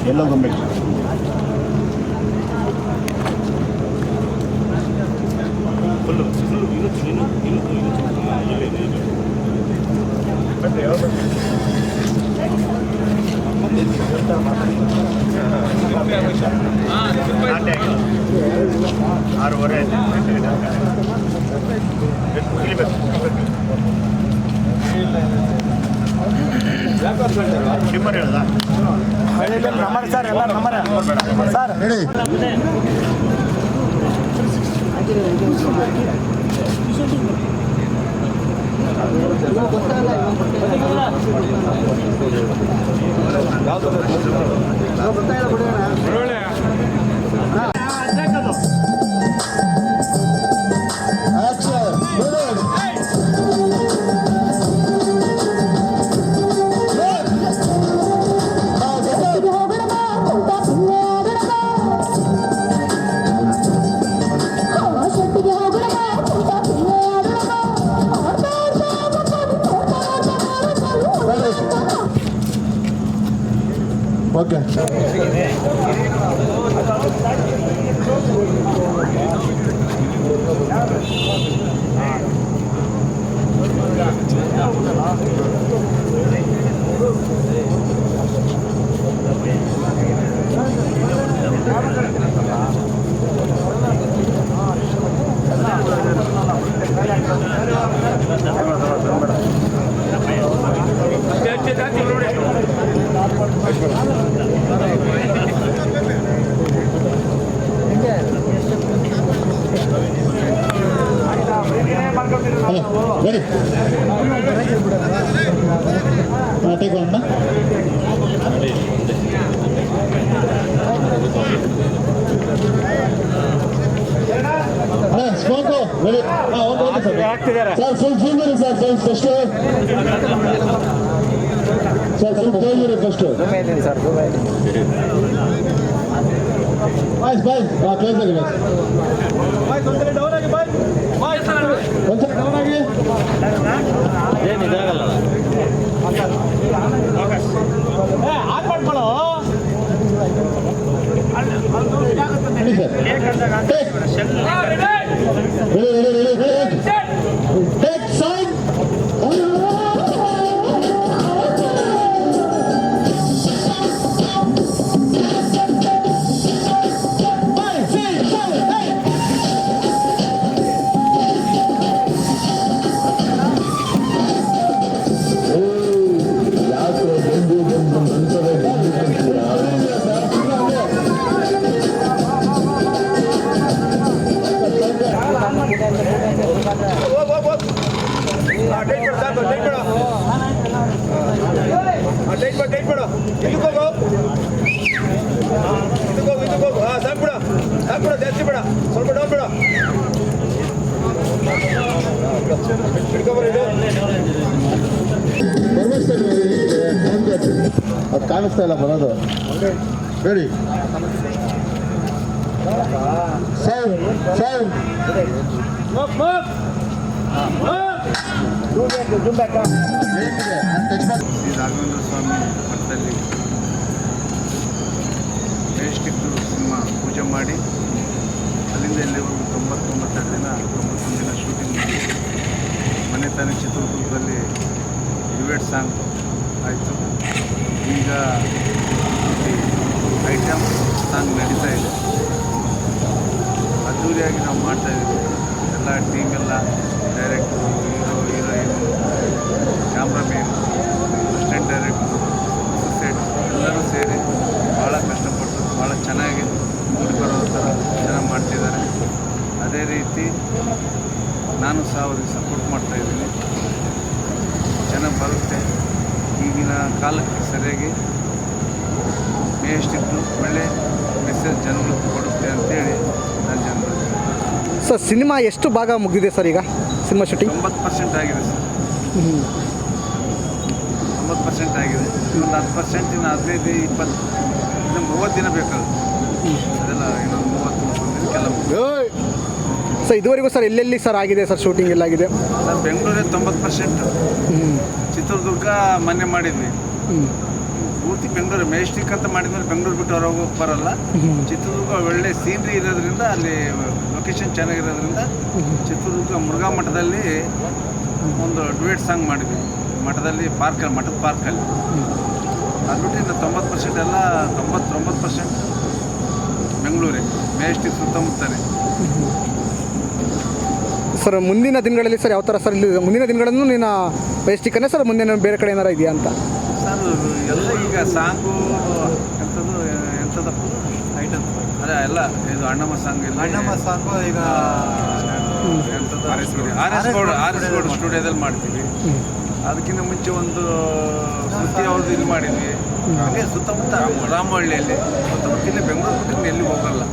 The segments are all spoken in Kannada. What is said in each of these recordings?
ಎಲ್ಲೋ ಗೊಂಬೆ. ಆರೂವರೆ ಟಿಮ್ಮರ್ ಹೇಳ್ದ ನಂಬರ್ ಸರ್ ಎಲ್ಲ ನಂಬರ್ ಸರ್ ಹೇಳಿ. Okay ready take one smoke ready. Okay sir full ಬನ್ನಿ ಸರ್ ಫಸ್ಟ್ ಸರ್ ಫುಲ್ ತೋರಿರಿ first sir boy boy close ಆಗಿ ಒಂದ್ಸಲ ಡೌನ್ ಆಗಿ ಏನಿದಾಗಲ್ಲ ಆನ್ ಮಾಡ್ಕೊಳ್ಳೋ ಟೇಕ್ ಸೈಡ್. ಜಾಸ್ತಿ ಬೇಡ, ಸ್ವಲ್ಪ ಡೌನ್ ಬೇಡ. ಅದು ಕಾಣಿಸ್ತಾ ಇಲ್ಲ ಬರೋದು. Ready sound sound. Shri Raghavendra Swami ಮಠದಲ್ಲಿ ಮೆಜೆಸ್ಟಿಕ್ ಸಿನಿಮಾ ಪೂಜೆ ಮಾಡಿ ಅಲ್ಲಿಂದ ಇಲ್ಲಿವರೆಗೂ 99 ದಿನ 91 ದಿನ ಶೂಟಿಂಗ್ ಮಾಡಿ ಮನೆ ತಾನೇ ಚಿತ್ರದುರ್ಗದಲ್ಲಿ ಡಿವೇಟ್ ಸಾಂಗ್ ಆಯಿತು. ಈಗ ಐಟಮ್ ಸಾಂಗ್ ನಡೀತಾ ಇದೆ. ಅದ್ದೂರಿಯಾಗಿ ನಾವು ಮಾಡ್ತಾಯಿದ್ದೀವಿ. ಎಲ್ಲ ಟೀಮೆಲ್ಲ ಡೈರೆಕ್ಟ್ರು, ಹೀರೋ ಹೀರೋಯಿನ್, ಕ್ಯಾಮ್ರಾಮೇನ್, ಅಸಿಸ್ಟೆಂಟ್ ಡೈರೆಕ್ಟ್ರು, ಸೆಟ್ ಎಲ್ಲರೂ ಸೇರಿ ಭಾಳ ಕಷ್ಟಪಟ್ಟು ಭಾಳ ಚೆನ್ನಾಗಿ ಮೂಡಿ ಬರೋ ಥರ ಚೆನ್ನಾಗಿ ಮಾಡ್ತಿದ್ದಾರೆ. ಅದೇ ರೀತಿ ನಾನು ಸಹ ಅವ್ರಿಗೆ ಸಪೋರ್ಟ್ ಮಾಡ್ತಾಯಿದ್ದೀನಿ. ಚೆನ್ನಾಗಿ ಬರುತ್ತೆ. ಈಗಿನ ಕಾಲಕ್ಕೆ ಸರಿಯಾಗಿ ಮೇಷ್ಟಿಟ್ಟು ಒಳ್ಳೆ ಮೆಸೇಜ್ ಜನಗಳಿಗೆ ಕೊಡುತ್ತೆ ಅಂತೇಳಿ ನಾನು ಜನರು. ಸರ್ ಸಿನಿಮಾ ಎಷ್ಟು ಭಾಗ ಮುಗಿದಿದೆ ಸರ್ ಈಗ ಸಿನಿಮಾ ಶೂಟಿಂಗ್? 90% ಆಗಿದೆ ಸರ್. 90% ಆಗಿದೆ. ಇನ್ನೊಂದು 10%, ಇನ್ನು 15, 20, ಇನ್ನು 30 ದಿನ ಬೇಕಾಗುತ್ತೆ. ಅದೆಲ್ಲ ಇನ್ನೊಂದು 30 ದಿನ ಕೆಲವು. ಸರ್ ಇದುವರೆಗೂ ಸರ್ ಎಲ್ಲೆಲ್ಲಿ ಸರ್ ಆಗಿದೆ ಸರ್ ಶೂಟಿಂಗ್ ಎಲ್ಲಾಗಿದೆ? ಸರ್ ಬೆಂಗಳೂರೇ 90%, ಚಿತ್ರದುರ್ಗ ಮೊನ್ನೆ ಮಾಡಿದ್ವಿ, ಪೂರ್ತಿ ಬೆಂಗಳೂರು ಮೆಜೆಸ್ಟಿಕ್ ಅಂತ ಮಾಡಿದ್ಮೇಲೆ ಬೆಂಗಳೂರು ಬಿಟ್ಟು ಹೊರಗೆ ಹೋಗಿ ಬರಲ್ಲ. ಚಿತ್ರದುರ್ಗ ಒಳ್ಳೆ ಸೀನ್ರಿ ಇರೋದ್ರಿಂದ, ಅಲ್ಲಿ ಲೊಕೇಶನ್ ಚೆನ್ನಾಗಿರೋದ್ರಿಂದ ಚಿತ್ರದುರ್ಗ ಮುರುಘಾ ಮಠದಲ್ಲಿ ಒಂದು ಡುಯೆಟ್ ಸಾಂಗ್ ಮಾಡಿದ್ವಿ. ಮಠದ ಪಾರ್ಕಲ್ಲಿ. ಅದು ಬಿಟ್ಟು ಇನ್ನು 90% ಎಲ್ಲ 99% ಬೆಂಗಳೂರೇ, ಮೆಜೆಸ್ಟಿಕ್ ಸುತ್ತಮುತ್ತಲೇ. ಸರ್ ಮುಂದಿನ ದಿನಗಳಲ್ಲಿ ಸರ್ ಯಾವ ಥರ ಸರ್ ಇಲ್ಲಿ ಮುಂದಿನ ದಿನಗಳನ್ನು ನೀನು ಮೆಜೆಸ್ಟಿಕ್ಕನ್ನೇ ಸರ್ ಮುಂದಿನ ಬೇರೆ ಕಡೆ ಏನಾರು ಇದೆಯಾ ಅಂತ? ಸರ್ ಎಲ್ಲ ಈಗ ಸಾಂಗು ಎಂಥದಪ್ಪ ಐಟಮ್ ಅದೇ ಎಲ್ಲ ಇದು ಅಣ್ಣಮ್ಮ ಸಾಂಗ್ ಇಲ್ಲ. ಅಣ್ಣಮ್ಮ ಸಾಂಗು ಈಗ ಆರ್ ಎಸ್ ಗೌಡ ಸ್ಟುಡಿಯೋದಲ್ಲಿ ಮಾಡ್ತೀವಿ. ಅದಕ್ಕಿಂತ ಮುಂಚೆ ಒಂದು ಸುದ್ದಿ ಅವ್ರದ್ದು ಇಲ್ಲಿ ಮಾಡಿದ್ವಿ. ಹಾಗೆ ಸುತ್ತಮುತ್ತ ರಾಮಹಳ್ಳಿಯಲ್ಲಿ ಸುತ್ತಮುತ್ತ ಇಲ್ಲಿ ಬೆಂಗಳೂರು ಬಿಟ್ಟು ಎಲ್ಲಿ ಹೋಗಲ್ಲ.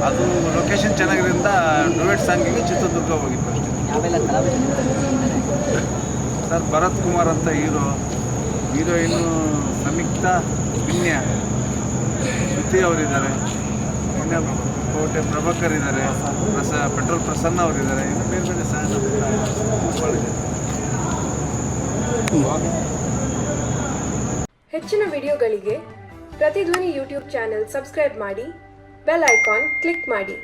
ಅದು ಲೊಕೇಶನ್ ಚೆನ್ನಾಗಿರೋದ್ರಿಂದ ಡುಯೆಟ್ ಸಾಂಗಿಗೆ ಚಿತ್ರದುರ್ಗ ಹೋಗಿದ್ದು ಅಷ್ಟೇ. ಸರ್ ಭರತ್ ಕುಮಾರ್ ಅಂತ ಹೀರೋಯಿನ್ನು ಸಂಯುಕ್ತಾ ವಿನ್ಯ, ಶ್ರುತಿ ಅವರಿದ್ದಾರೆ, ಇನ್ನು ಕೋಟೆ ಪ್ರಭಾಕರ್ ಇದ್ದಾರೆ, ಪೆಟ್ರೋಲ್ ಪ್ರಸನ್ನ ಅವರಿದ್ದಾರೆ, ಇನ್ನು ಬೇರೆ ಬೇರೆ ಸಾಂಗ್. ಹೆಚ್ಚಿನ ವಿಡಿಯೋಗಳಿಗೆ ಪ್ರತಿಧ್ವನಿ ಯೂಟ್ಯೂಬ್ ಚಾನೆಲ್ ಸಬ್ಸ್ಕ್ರೈಬ್ ಮಾಡಿ, ಬೆಲ್ ಐಕಾನ್ ಕ್ಲಿಕ್ ಮಾಡಿ.